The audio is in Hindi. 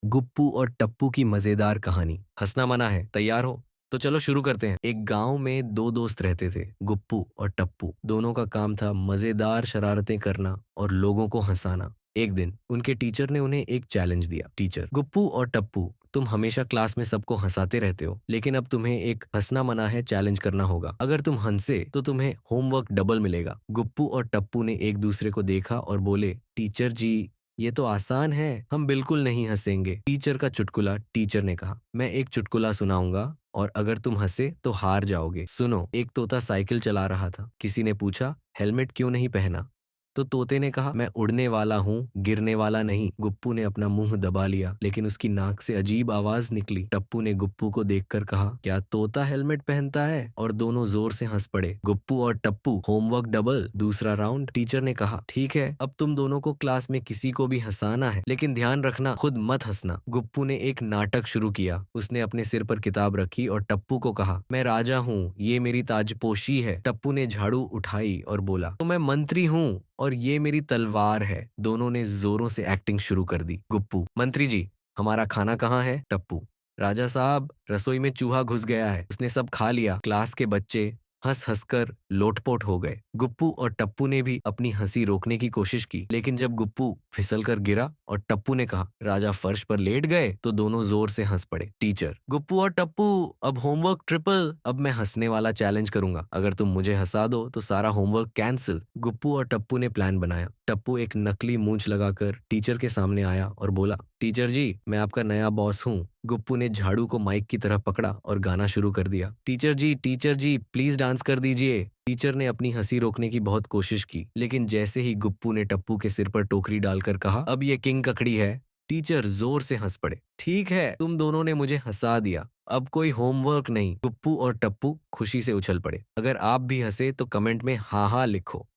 गुप्पू और टप्पू की मजेदार कहानी। हंसना मना है, तैयार हो? तो चलो शुरू करते हैं। एक गांव में दो दोस्त रहते थे, गुप्पू और टप्पू। दोनों का काम था मजेदार शरारतें करना और लोगों को हंसाना। एक दिन उनके टीचर ने उन्हें एक चैलेंज दिया। टीचर, गुप्पू और टप्पू, तुम हमेशा क्लास में सबको हंसाते रहते हो, लेकिन अब तुम्हें एक हंसना मना है चैलेंज करना होगा। अगर तुम हंसे तो तुम्हें होमवर्क डबल मिलेगा। गुप्पू और टप्पू ने एक दूसरे को देखा और बोले, टीचर जी, ये तो आसान है, हम बिल्कुल नहीं हंसेंगे। टीचर का चुटकुला। टीचर ने कहा, मैं एक चुटकुला सुनाऊंगा और अगर तुम हंसे तो हार जाओगे। सुनो, एक तोता साइकिल चला रहा था। किसी ने पूछा, हेलमेट क्यों नहीं पहना? तो तोते ने कहा, मैं उड़ने वाला हूँ, गिरने वाला नहीं। गुप्पू ने अपना मुंह दबा लिया, लेकिन उसकी नाक से अजीब आवाज निकली। टप्पू ने गुप्पू को देखकर कहा, क्या तोता हेलमेट पहनता है? और दोनों जोर से हंस पड़े। गुप्पू और टप्पू, होमवर्क डबल, दूसरा राउंड। टीचर ने कहा, ठीक है, अब तुम दोनों को क्लास में किसी को भी हंसाना है, लेकिन ध्यान रखना, खुद मत हंसना। गुप्पू ने एक नाटक शुरू किया। उसने अपने सिर पर किताब रखी और टप्पू को कहा, मैं राजा हूँ, ये मेरी ताजपोशी है। टप्पू ने झाड़ू उठाई और बोला, तो मैं मंत्री हूँ और ये मेरी तलवार है। दोनों ने जोरों से एक्टिंग शुरू कर दी। गुप्पू, मंत्री जी, हमारा खाना कहाँ है? टप्पू, राजा साहब, रसोई में चूहा घुस गया है, उसने सब खा लिया। क्लास के बच्चे हंस हंसकर लोटपोट हो गए। गुप्पू और टप्पू ने भी अपनी हंसी रोकने की कोशिश की, लेकिन जब गुप्पू फिसल कर गिरा और टप्पू ने कहा, राजा फर्श पर लेट गए, तो दोनों जोर से हंस पड़े। टीचर, गुप्पू और टप्पू, अब होमवर्क ट्रिपल। अब मैं हंसने वाला चैलेंज करूंगा, अगर तुम मुझे हंसा दो तो सारा होमवर्क कैंसिल। गुप्पू और टप्पू ने प्लान बनाया। टप्पू एक नकली मूंछ लगाकर टीचर के सामने आया और बोला, टीचर जी, मैं आपका नया बॉस हूँ। गुप्पू ने झाड़ू को माइक की तरह पकड़ा और गाना शुरू कर दिया। टीचर जी, प्लीज डांस कर दीजिए। टीचर ने अपनी हंसी रोकने की बहुत कोशिश की, लेकिन जैसे ही गुप्पू ने टप्पू के सिर पर टोकरी डालकर कहा, अब ये किंग ककड़ी है, टीचर जोर से हंस पड़े। ठीक है, तुम दोनों ने मुझे हंसा दिया, अब कोई होमवर्क नहीं। गुप्पू और टप्पू खुशी से उछल पड़े। अगर आप भी हंसे तो कमेंट में हाँ हाँ लिखो।